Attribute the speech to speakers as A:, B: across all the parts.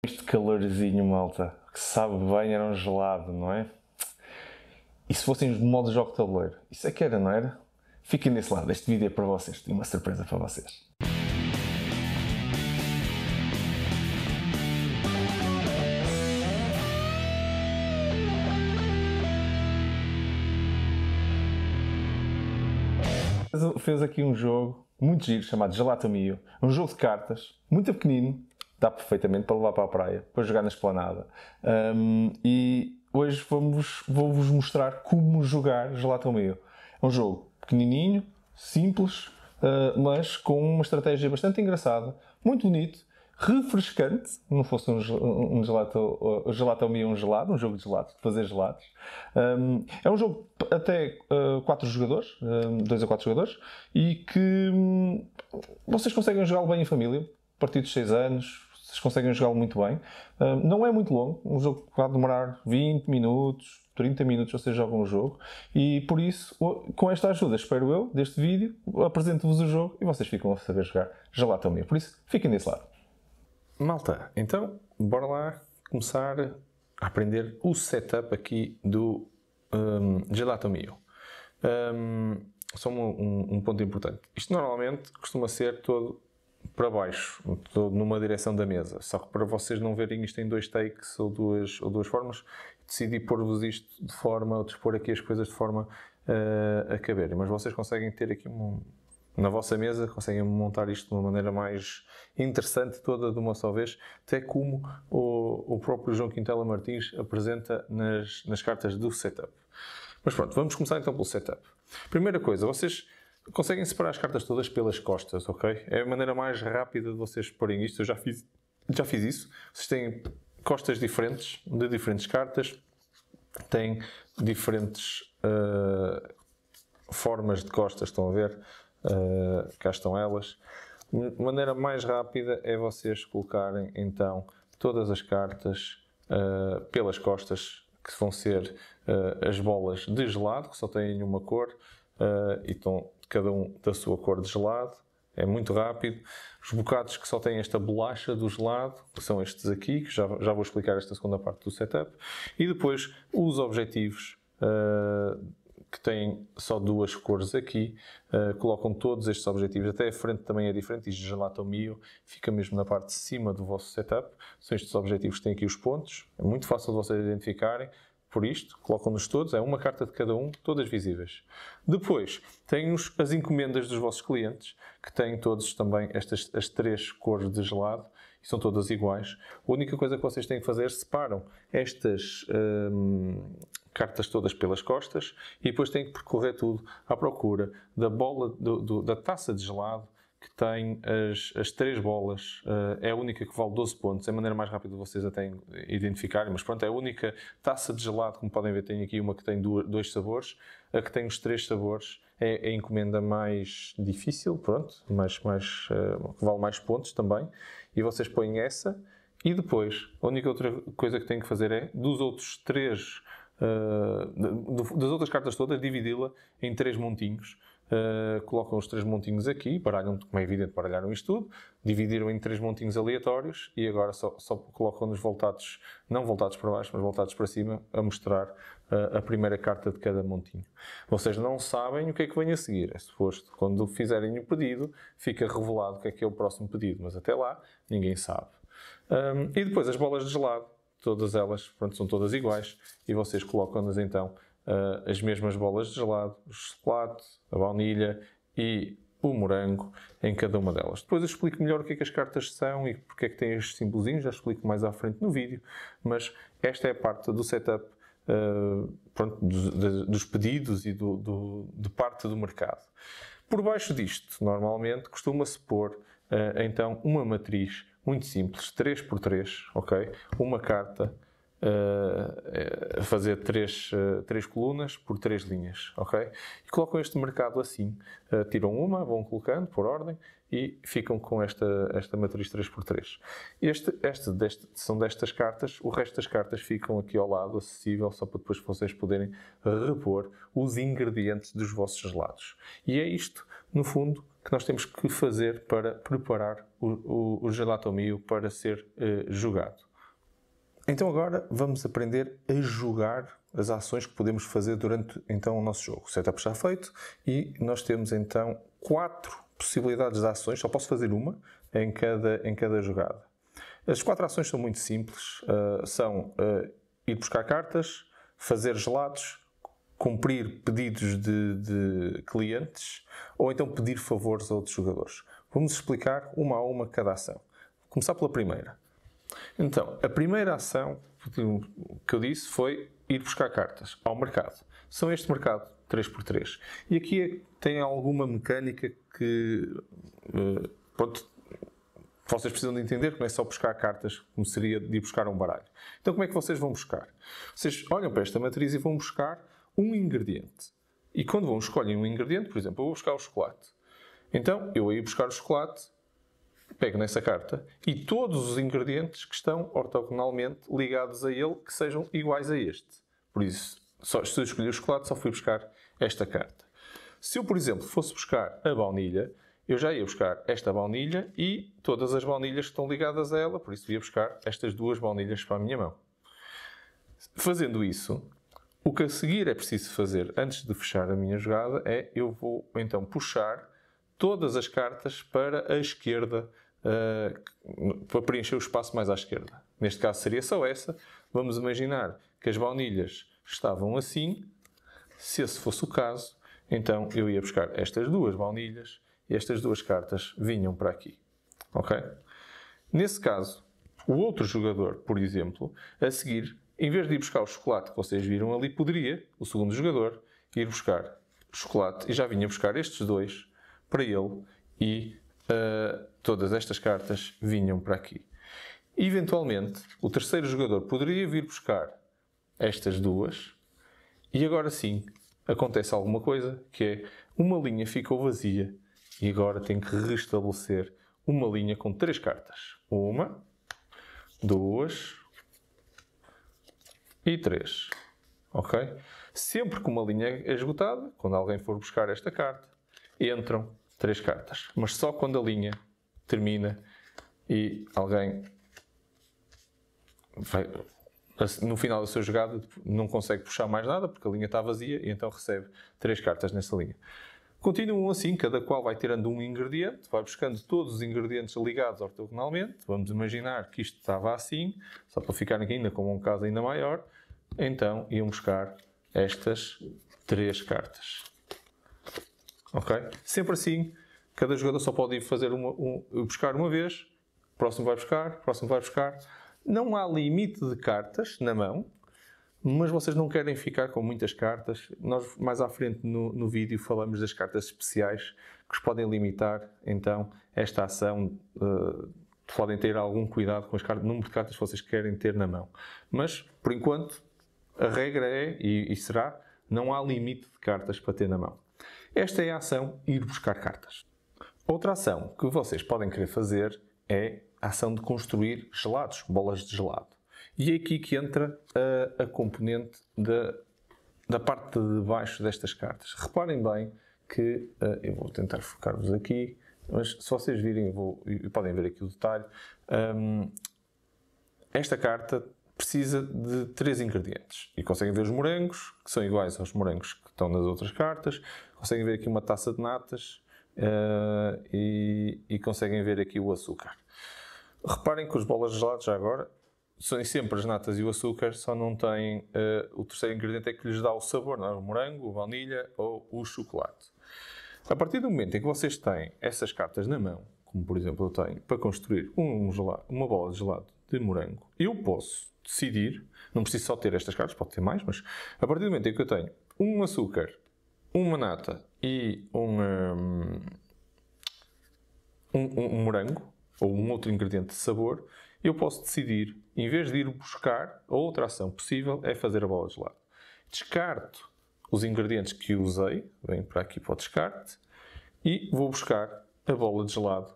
A: Este calorzinho, malta, que sabe bem, era um gelado, não é? E se fossem os modos de jogo de tabuleiro? Isso é que era, não era? Fiquem desse lado, este vídeo é para vocês, tenho uma surpresa para vocês. Fez aqui um jogo muito giro chamado Gelato Mio, um jogo de cartas, muito pequenino, dá perfeitamente para levar para a praia, para jogar na esplanada. E hoje vou-vos mostrar como jogar Gelato Mio. É um jogo pequenininho, simples, mas com uma estratégia bastante engraçada, muito bonito, refrescante, não fosse um gelato Mio, um gelado, um jogo de gelados, de fazer gelados. É um jogo até 4 jogadores, 2 a 4 jogadores, e que vocês conseguem jogá-lo bem em família, a partir dos 6 anos, vocês conseguem jogá-lo muito bem. Não é muito longo, um jogo que vai demorar 20 minutos, 30 minutos vocês jogam o jogo, e por isso, com esta ajuda, espero eu, deste vídeo, apresento-vos o jogo e vocês ficam a saber jogar Gelato Mio. Por isso, fiquem desse lado.
B: Malta, então, bora lá começar a aprender o setup aqui do Gelato Mio. Só um ponto importante. Isto normalmente costuma ser todo para baixo, todo numa direção da mesa. Só que para vocês não verem isto em dois takes ou duas formas, decidi pôr-vos isto de forma, ou dispor aqui as coisas de forma a caberem. Mas vocês conseguem ter aqui na vossa mesa, conseguem montar isto de uma maneira mais interessante, toda de uma só vez, até como o próprio João Quintela Martins apresenta nas cartas do setup. Mas pronto, vamos começar então pelo setup. Primeira coisa, vocês conseguem separar as cartas todas pelas costas, ok? É a maneira mais rápida de vocês porem isto. Eu já fiz isso. Vocês têm costas diferentes, de diferentes cartas, têm diferentes formas de costas, estão a ver? Cá estão elas. A maneira mais rápida é vocês colocarem então todas as cartas pelas costas, que vão ser as bolas de gelado, que só têm uma cor, e estão cada um da sua cor de gelado. É muito rápido. Os bocados que só têm esta bolacha do gelado, que são estes aqui, que já vou explicar esta segunda parte do setup. E depois os objetivos, que têm só duas cores aqui, colocam todos estes objetivos, até a frente também é diferente, diz Gelato Mio, fica mesmo na parte de cima do vosso setup. São estes objetivos que têm aqui os pontos, é muito fácil de vocês identificarem. Por isto, colocam-nos todos, é uma carta de cada um, todas visíveis. Depois, têm as encomendas dos vossos clientes, que têm todos também as três cores de gelado, e são todas iguais. A única coisa que vocês têm que fazer é separam estas cartas todas pelas costas, e depois têm que percorrer tudo à procura da bola, da taça de gelado, que tem as três bolas, é a única que vale 12 pontos, é a maneira mais rápida de vocês até identificarem, mas pronto, é a única taça de gelado, como podem ver, tem aqui uma que tem dois sabores, a que tem os três sabores é a encomenda mais difícil, pronto, que vale mais pontos também, e vocês põem essa, e depois, a única outra coisa que têm que fazer é, dos outros três, das outras cartas todas, dividi-la em três montinhos. Colocam os três montinhos aqui, baralham, como é evidente, baralharam isto tudo, dividiram em três montinhos aleatórios e agora só colocam-nos voltados, não voltados para baixo, mas voltados para cima, a mostrar a primeira carta de cada montinho. Vocês não sabem o que é que vem a seguir, é suposto. Quando fizerem o pedido, fica revelado o que é o próximo pedido, mas até lá ninguém sabe. E depois as bolas de gelado, todas elas, pronto, são todas iguais e vocês colocam-nas então as mesmas bolas de gelado, o chocolate, a baunilha e o morango em cada uma delas. Depois eu explico melhor o que é que as cartas são e porque é que têm estes simbolozinhos, já explico mais à frente no vídeo, mas esta é a parte do setup, pronto, dos pedidos e de parte do mercado. Por baixo disto, normalmente, costuma-se pôr então uma matriz muito simples, 3x3, ok? Uma carta a fazer três colunas por 3 linhas, ok? E colocam este mercado assim, tiram uma, vão colocando por ordem e ficam com esta matriz 3x3. São destas cartas, o resto das cartas ficam aqui ao lado, acessível, só para depois vocês poderem repor os ingredientes dos vossos gelados. E é isto, no fundo, que nós temos que fazer para preparar o Gelato Mio para ser jogado. Então agora vamos aprender a jogar as ações que podemos fazer durante então o nosso jogo. O setup está feito e nós temos então 4 possibilidades de ações, só posso fazer uma em cada jogada. As 4 ações são muito simples, são ir buscar cartas, fazer gelados, cumprir pedidos de clientes ou então pedir favores a outros jogadores. Vamos explicar uma a uma cada ação. Vou começar pela primeira. Então, a primeira ação que eu disse foi ir buscar cartas ao mercado. São este mercado 3x3. E aqui tem alguma mecânica que pronto, vocês precisam de entender que não é só buscar cartas como seria de ir buscar um baralho. Então como é que vocês vão buscar? Vocês olham para esta matriz e vão buscar um ingrediente. E quando vão escolhem um ingrediente, por exemplo, eu vou buscar o chocolate. Então eu aí buscar o chocolate, pego nessa carta e todos os ingredientes que estão ortogonalmente ligados a ele que sejam iguais a este. Por isso, se eu escolher o chocolate, só fui buscar esta carta. Se eu, por exemplo, fosse buscar a baunilha, eu já ia buscar esta baunilha e todas as baunilhas que estão ligadas a ela, por isso ia buscar estas 2 baunilhas para a minha mão. Fazendo isso, o que a seguir é preciso fazer antes de fechar a minha jogada é eu vou então puxar todas as cartas para a esquerda, para preencher o espaço mais à esquerda. Neste caso seria só essa. Vamos imaginar que as baunilhas estavam assim. Se esse fosse o caso, então eu ia buscar estas 2 baunilhas e estas 2 cartas vinham para aqui. Ok? Nesse caso, o outro jogador, por exemplo, a seguir, em vez de ir buscar o chocolate que vocês viram ali, poderia, o segundo jogador, ir buscar chocolate e já vinha buscar estes 2 para ele e todas estas cartas vinham para aqui. Eventualmente, o terceiro jogador poderia vir buscar estas 2 e agora sim acontece alguma coisa que é uma linha ficou vazia e agora tem que restabelecer uma linha com 3 cartas. 1, 2 e 3. Ok? Sempre que uma linha é esgotada, quando alguém for buscar esta carta, entram 3 cartas. Mas só quando a linha termina e alguém vai, no final da sua jogada não consegue puxar mais nada porque a linha está vazia e então recebe 3 cartas nessa linha. Continuam assim, cada qual vai tirando um ingrediente, vai buscando todos os ingredientes ligados ortogonalmente. Vamos imaginar que isto estava assim, só para ficarem ainda com um caso ainda maior. Então iam buscar estas 3 cartas. Ok? Sempre assim, cada jogador só pode ir fazer buscar uma vez, o próximo vai buscar, o próximo vai buscar. Não há limite de cartas na mão, mas vocês não querem ficar com muitas cartas. Nós mais à frente no vídeo falamos das cartas especiais que os podem limitar, então esta ação podem ter algum cuidado com o número de cartas que vocês querem ter na mão. Mas, por enquanto, a regra é, e será, não há limite de cartas para ter na mão. Esta é a ação ir buscar cartas. Outra ação que vocês podem querer fazer é a ação de construir gelados, bolas de gelado. E é aqui que entra a componente da parte de baixo destas cartas. Reparem bem que, eu vou tentar focar-vos aqui, mas se vocês virem, podem ver aqui o detalhe, esta carta precisa de 3 ingredientes. E conseguem ver os morangos, que são iguais aos morangos que estão nas outras cartas. Conseguem ver aqui uma taça de natas e conseguem ver aqui o açúcar. Reparem que as bolas de gelado, já agora, são sempre as natas e o açúcar, só não têm o terceiro ingrediente é que lhes dá o sabor, não é? O morango, a baunilha ou o chocolate. A partir do momento em que vocês têm essas cartas na mão, como por exemplo eu tenho, para construir uma bola de gelado de morango, eu posso decidir, não preciso só ter estas cartas, pode ter mais, mas a partir do momento em que eu tenho um açúcar, uma nata e um morango, ou um outro ingrediente de sabor, eu posso decidir, em vez de ir buscar, a outra ação possível é fazer a bola de gelado. Descarto os ingredientes que usei, venho para aqui para o descarte, e vou buscar a bola de gelado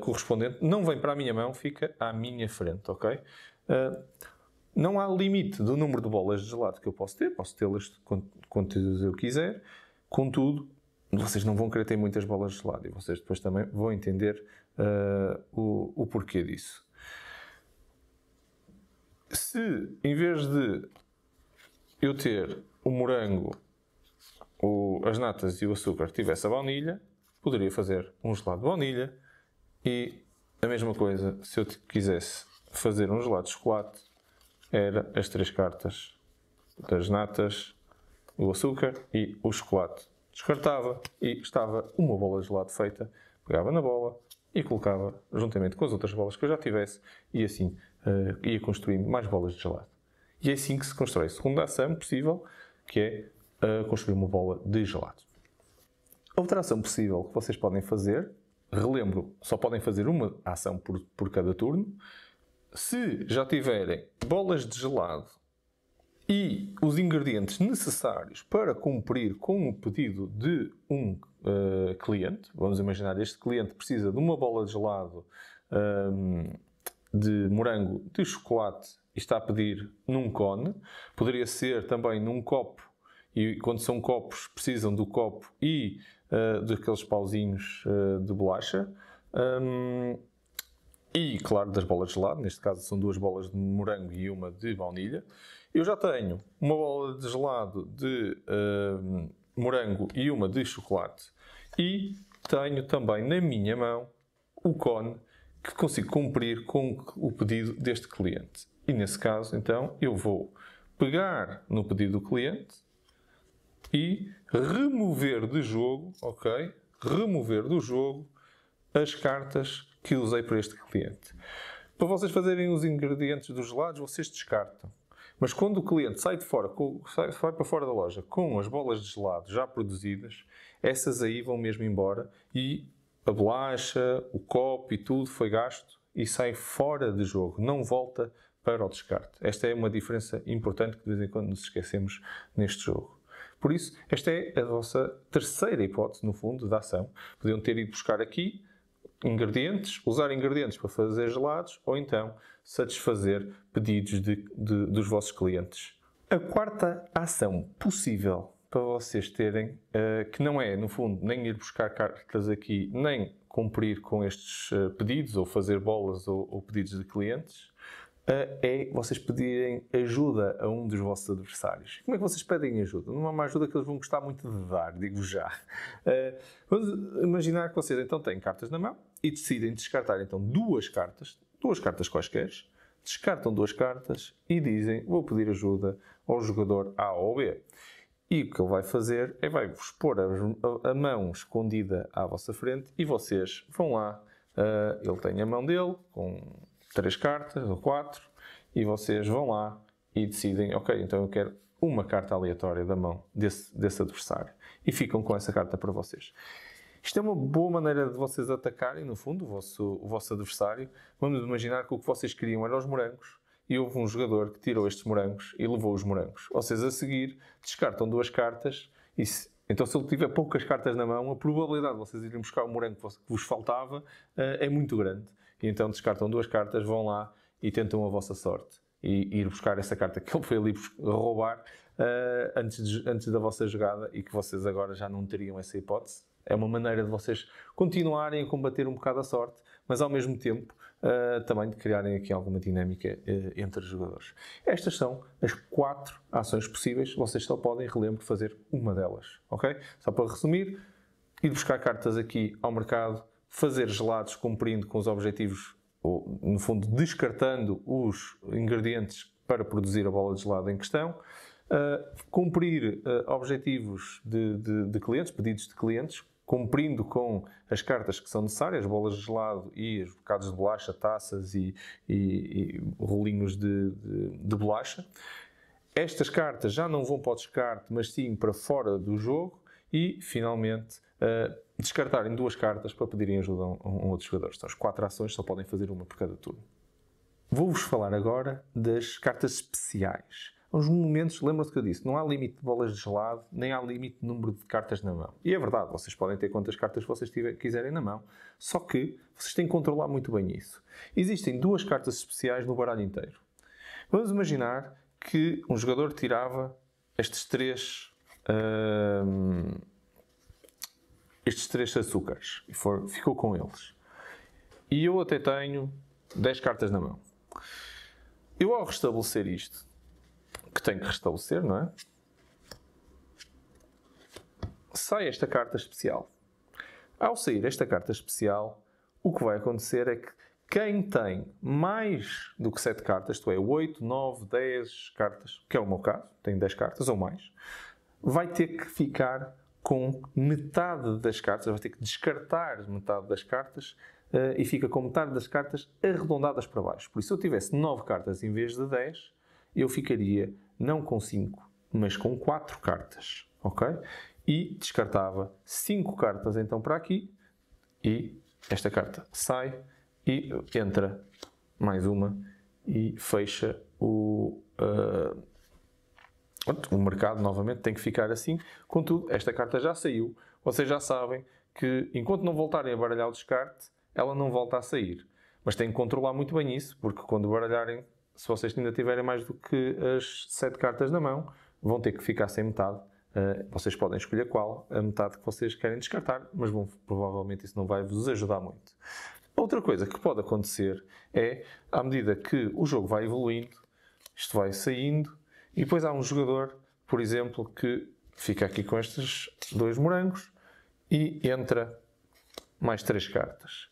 B: correspondente. Não vem para a minha mão, fica à minha frente, ok? Não há limite do número de bolas de gelado que eu posso tê-las quantas eu quiser, contudo, vocês não vão querer ter muitas bolas de gelado e vocês depois também vão entender o porquê disso. Se em vez de eu ter o morango, as natas e o açúcar tivesse a baunilha, poderia fazer um gelado de baunilha. E a mesma coisa, se eu quisesse fazer um gelado de chocolate, era as 3 cartas das natas, o açúcar e o chocolate. Descartava e estava uma bola de gelado feita, pegava na bola e colocava juntamente com as outras bolas que eu já tivesse e assim ia construindo mais bolas de gelado. E é assim que se constrói a segunda ação possível, que é construir uma bola de gelado. Outra ação possível que vocês podem fazer, relembro, só podem fazer uma ação por cada turno. Se já tiverem bolas de gelado e os ingredientes necessários para cumprir com o pedido de um cliente, vamos imaginar, este cliente precisa de uma bola de gelado de morango de chocolate e está a pedir num cone, poderia ser também num copo, e quando são copos precisam do copo e daqueles pauzinhos de bolacha. E, claro, das bolas de gelado, neste caso são 2 bolas de morango e uma de baunilha. Eu já tenho uma bola de gelado de morango e uma de chocolate. E tenho também na minha mão o cone que consigo cumprir com o pedido deste cliente. E nesse caso, então, eu vou pegar no pedido do cliente e remover do jogo, ok? Remover do jogo as cartas que usei para este cliente. Para vocês fazerem os ingredientes dos gelados, vocês descartam. Mas quando o cliente sai para fora da loja com as bolas de gelado já produzidas, essas aí vão mesmo embora e a bolacha, o copo e tudo foi gasto e sai fora de jogo, não volta para o descarte. Esta é uma diferença importante que de vez em quando nos esquecemos neste jogo. Por isso, esta é a vossa terceira hipótese, no fundo, da ação. Podiam ter ido buscar aqui ingredientes, usar ingredientes para fazer gelados ou então satisfazer pedidos dos vossos clientes. A quarta ação possível para vocês terem, que não é, no fundo, nem ir buscar cartas aqui, nem cumprir com estes pedidos ou fazer bolas ou pedidos de clientes, é vocês pedirem ajuda a um dos vossos adversários. Como é que vocês pedem ajuda? Não é uma ajuda que eles vão gostar muito de dar, digo já. Vamos imaginar que vocês então têm cartas na mão e decidem descartar então 2 cartas quaisquer, descartam 2 cartas e dizem: vou pedir ajuda ao jogador A ou B. E o que ele vai fazer é vai-vos pôr a mão escondida à vossa frente e vocês vão lá. Ele tem a mão dele com 3 cartas ou 4 e vocês vão lá e decidem: ok, então eu quero uma carta aleatória da mão desse adversário e ficam com essa carta para vocês. Isto é uma boa maneira de vocês atacarem, no fundo, o vosso adversário. Vamos imaginar que o que vocês queriam eram os morangos e houve um jogador que tirou estes morangos e levou os morangos. Vocês, a seguir, descartam 2 cartas e então, se ele tiver poucas cartas na mão, a probabilidade de vocês irem buscar o morango que vos faltava é muito grande. E então descartam 2 cartas, vão lá e tentam a vossa sorte. E ir buscar essa carta que ele foi ali roubar antes da vossa jogada e que vocês agora já não teriam essa hipótese. É uma maneira de vocês continuarem a combater um bocado a sorte, mas ao mesmo tempo também de criarem aqui alguma dinâmica entre os jogadores. Estas são as 4 ações possíveis. Vocês só podem, relembro, fazer uma delas. Ok? Só para resumir, ir buscar cartas aqui ao mercado, fazer gelados cumprindo com os objetivos, ou no fundo descartando os ingredientes para produzir a bola de gelado em questão, cumprir objetivos de clientes, pedidos de clientes, cumprindo com as cartas que são necessárias, bolas de gelado e os bocados de bolacha, taças e rolinhos de bolacha. Estas cartas já não vão para o descarte, mas sim para fora do jogo e, finalmente, descartarem 2 cartas para pedirem ajuda a um outro jogador. Então, as 4 ações só podem fazer uma por cada turno. Vou-vos falar agora das cartas especiais. Uns momentos, lembram-se que eu disse, não há limite de bolas de gelado, nem há limite de número de cartas na mão. E é verdade, vocês podem ter quantas cartas vocês quiserem na mão, só que vocês têm que controlar muito bem isso. Existem 2 cartas especiais no baralho inteiro. Vamos imaginar que um jogador tirava estes 3 açúcares e ficou com eles. E eu até tenho 10 cartas na mão. Eu, ao restabelecer isto, que tenho que restabelecer, não é? Sai esta carta especial. Ao sair esta carta especial, o que vai acontecer é que quem tem mais do que 7 cartas, isto é, 8, 9, 10 cartas, que é o meu caso, tenho 10 cartas ou mais, vai ter que ficar com metade das cartas, vai ter que descartar metade das cartas e fica com metade das cartas arredondadas para baixo. Por isso, se eu tivesse 9 cartas em vez de 10, eu ficaria não com 5, mas com 4 cartas, ok? E descartava 5 cartas então para aqui e esta carta sai e entra mais uma e fecha o mercado novamente, tem que ficar assim. Contudo, esta carta já saiu. Vocês já sabem que enquanto não voltarem a baralhar o descarte, ela não volta a sair. Mas têm que controlar muito bem isso, porque quando baralharem, se vocês ainda tiverem mais do que as 7 cartas na mão, vão ter que ficar sem metade. Vocês podem escolher qual, a metade que vocês querem descartar, mas provavelmente isso não vai vos ajudar muito. Outra coisa que pode acontecer é, à medida que o jogo vai evoluindo, isto vai saindo, e depois há um jogador, por exemplo, que fica aqui com estes 2 morangos e entra mais 3 cartas.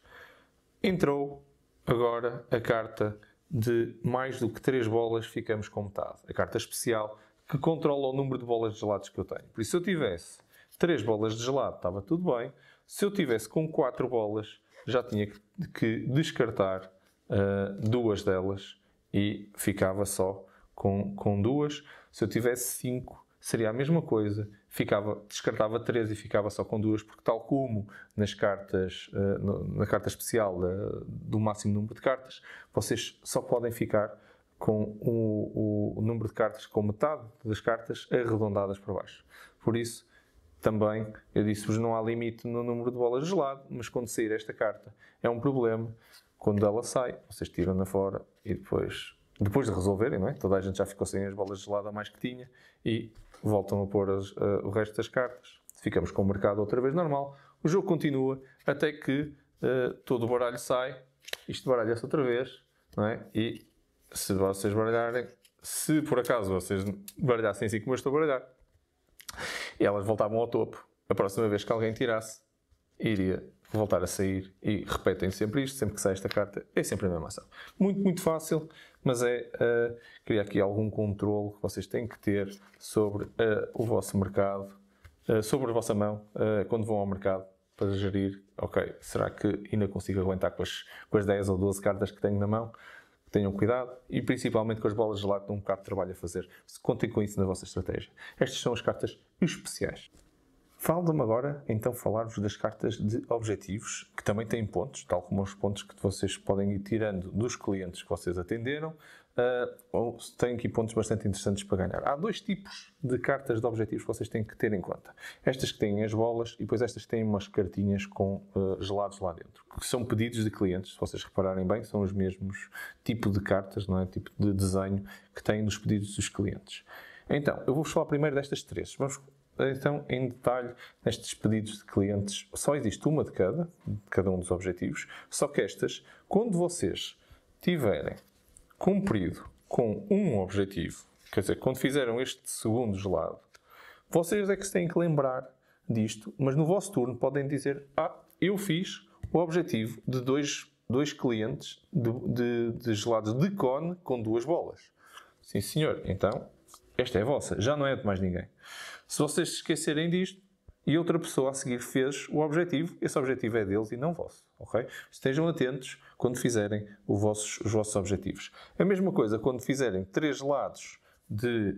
B: Entrou agora a carta de mais do que 3 bolas, ficamos com metade. A carta especial que controla o número de bolas de gelados que eu tenho. Por isso, se eu tivesse 3 bolas de gelado, estava tudo bem. Se eu tivesse com 4 bolas, já tinha que descartar 2 delas e ficava só com 2. Se eu tivesse 5, seria a mesma coisa. Descartava 3 e ficava só com 2, porque tal como nas cartas, na carta especial do máximo número de cartas, vocês só podem ficar com o número de cartas, com metade das cartas arredondadas para baixo. Por isso, também, eu disse-vos, não há limite no número de bolas de gelado, mas quando sair esta carta é um problema. Quando ela sai, vocês tiram-na fora e depois de resolverem, não é? Toda a gente já ficou sem as bolas de gelado a mais que tinha e voltam a pôr o resto das cartas. Ficamos com o mercado outra vez normal. O jogo continua até que todo o baralho sai. Isto baralha-se outra vez, não é? E se vocês baralharem, se por acaso vocês baralhassem assim como eu estou a baralhar, e elas voltavam ao topo, a próxima vez que alguém tirasse, iria voltar a sair e repetem sempre isto, sempre que sai esta carta, é sempre a mesma ação. Muito, muito fácil, mas cria aqui algum controle que vocês têm que ter sobre o vosso mercado, sobre a vossa mão, quando vão ao mercado, para gerir, ok, será que ainda consigo aguentar com as 10 ou 12 cartas que tenho na mão? Tenham cuidado e principalmente com as bolas de gelado, têm um bocado de trabalho a fazer. Contem com isso na vossa estratégia. Estas são as cartas especiais. Falta-me agora, então, falar-vos das cartas de objetivos, que também têm pontos, tal como os pontos que vocês podem ir tirando dos clientes que vocês atenderam, ou têm aqui pontos bastante interessantes para ganhar. Há 2 tipos de cartas de objetivos que vocês têm que ter em conta. Estas que têm as bolas e depois estas que têm umas cartinhas com gelados lá dentro, que são pedidos de clientes, se vocês repararem bem, são os mesmos tipo de cartas, não é? Tipo de desenho que têm nos pedidos dos clientes. Então, eu vou-vos falar primeiro destas 3. Vamos então em detalhe nestes pedidos de clientes. Só existe uma de cada um dos objetivos, só que estas, quando vocês tiverem cumprido com um objetivo, quer dizer, quando fizeram este segundo gelado, vocês é que se têm que lembrar disto, mas no vosso turno podem dizer: eu fiz o objetivo de dois clientes de gelados de cone com 2 bolas. Sim, senhor. Então, esta é a vossa, já não é de mais ninguém. Se vocês se esquecerem disto e outra pessoa a seguir fez o objetivo, esse objetivo é deles e não vosso, ok? Estejam atentos quando fizerem os vossos objetivos. A mesma coisa quando fizerem 3 gelados de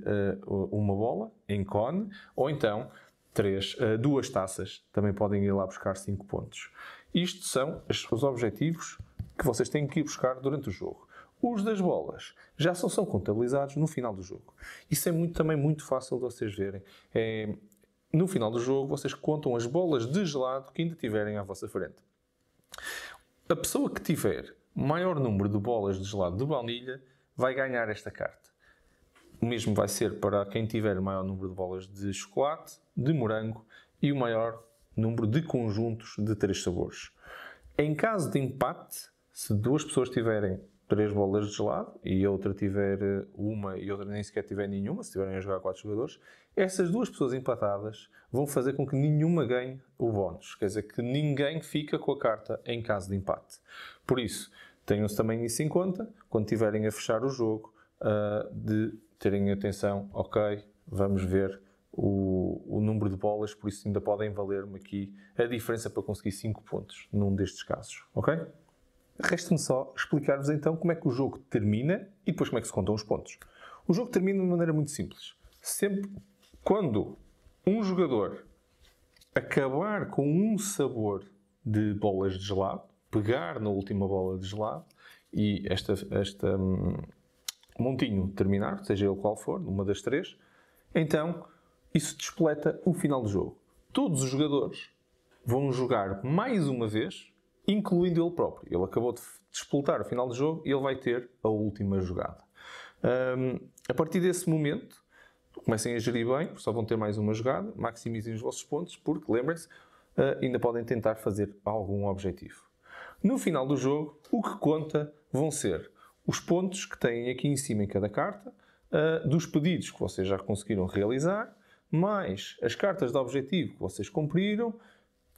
B: uma bola em cone, ou então 2 taças, também podem ir lá buscar 5 pontos. Isto são os objetivos que vocês têm que ir buscar durante o jogo. Os das bolas já só são contabilizados no final do jogo. Isso é também muito fácil de vocês verem. No final do jogo, vocês contam as bolas de gelado que ainda tiverem à vossa frente. A pessoa que tiver maior número de bolas de gelado de baunilha vai ganhar esta carta. O mesmo vai ser para quem tiver o maior número de bolas de chocolate, de morango e o maior número de conjuntos de 3 sabores. Em caso de empate, se 2 pessoas tiverem 3 bolas de gelado e a outra tiver uma e a outra nem sequer tiver nenhuma, se estiverem a jogar 4 jogadores, essas duas pessoas empatadas vão fazer com que nenhuma ganhe o bónus. Quer dizer, que ninguém fica com a carta em caso de empate. Por isso, tenham-se também isso em conta, quando estiverem a fechar o jogo, de terem atenção, ok, vamos ver o número de bolas, por isso ainda podem valer-me aqui a diferença para conseguir 5 pontos num destes casos, ok? Resta-me só explicar-vos então como é que o jogo termina e depois como é que se contam os pontos. O jogo termina de maneira muito simples. Sempre quando um jogador acabar com um sabor de bolas de gelado, pegar na última bola de gelado e este montinho terminar, seja ele qual for, uma das 3, então isso despleta o final do jogo. Todos os jogadores vão jogar mais uma vez, incluindo ele próprio. Ele acabou de despletar o final do jogo e ele vai ter a última jogada. A partir desse momento, comecem a gerir bem, só vão ter mais uma jogada, maximizem os vossos pontos, porque, lembrem-se, ainda podem tentar fazer algum objetivo. No final do jogo, o que conta vão ser os pontos que têm aqui em cima em cada carta, dos pedidos que vocês já conseguiram realizar, mais as cartas de objetivo que vocês cumpriram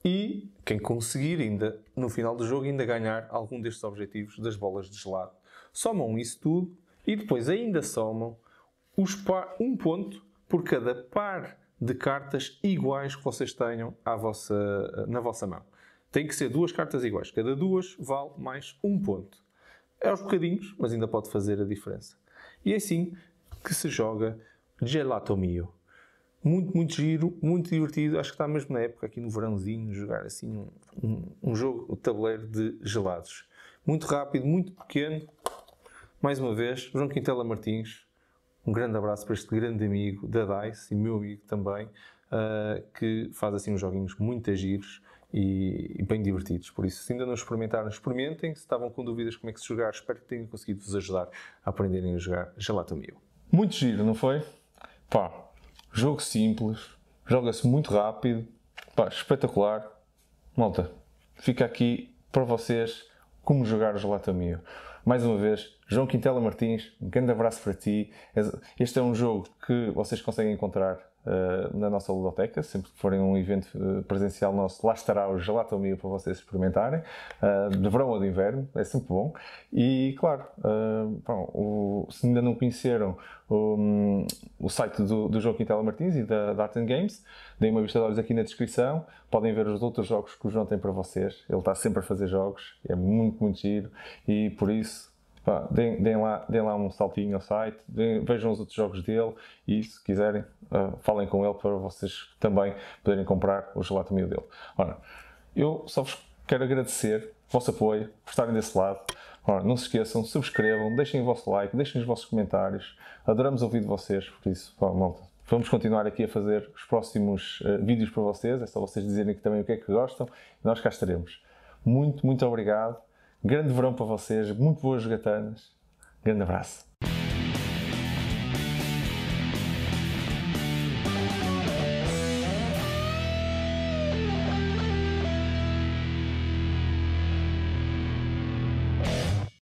B: e quem conseguir ainda, no final do jogo, ainda ganhar algum destes objetivos das bolas de gelado. Somam isso tudo e depois ainda somam um ponto por cada par de cartas iguais que vocês tenham na vossa mão. Tem que ser 2 cartas iguais. Cada 2 vale mais 1 ponto. É aos bocadinhos, mas ainda pode fazer a diferença. E é assim que se joga Gelato Mio. Muito, muito giro, muito divertido. Acho que está mesmo na época, aqui no verãozinho, jogar assim um jogo, o tabuleiro de gelados. Muito rápido, muito pequeno. Mais uma vez, João Quintela Martins. Um grande abraço para este grande amigo da DICE e meu amigo também, que faz assim uns joguinhos muito giros e bem divertidos. Por isso, se ainda não experimentaram, experimentem. Se estavam com dúvidas como é que se jogar, espero que tenha conseguido vos ajudar a aprenderem a jogar Gelato Mio.
A: Muito giro, não foi? Pá, jogo simples, joga-se muito rápido, pá, espetacular. Malta, fica aqui para vocês como jogar o Gelato Mio. Mais uma vez, João Quintela Martins, um grande abraço para ti. Este é um jogo que vocês conseguem encontrar na nossa ludoteca. Sempre que forem a um evento presencial nosso, lá estará o Gelato Mio para vocês experimentarem, de verão ou de inverno, é sempre bom. E claro, se ainda não conheceram o site do João Quintela Martins e da Art & Games, deem uma vista de olhos aqui na descrição, podem ver os outros jogos que o João tem para vocês. Ele está sempre a fazer jogos, é muito, muito giro, e por isso pá, deem lá um saltinho ao site, vejam os outros jogos dele e, se quiserem, falem com ele para vocês também poderem comprar o Gelato Mio dele. Ora, eu só vos quero agradecer o vosso apoio, por estarem desse lado. Ora, não se esqueçam, subscrevam, deixem o vosso like, deixem os vossos comentários. Adoramos ouvir de vocês, por isso, pá, malta, vamos continuar aqui a fazer os próximos vídeos para vocês. É só vocês dizerem também o que é que gostam e nós cá estaremos. Muito, muito obrigado. Grande verão para vocês, muito boas jogatanas. Grande abraço.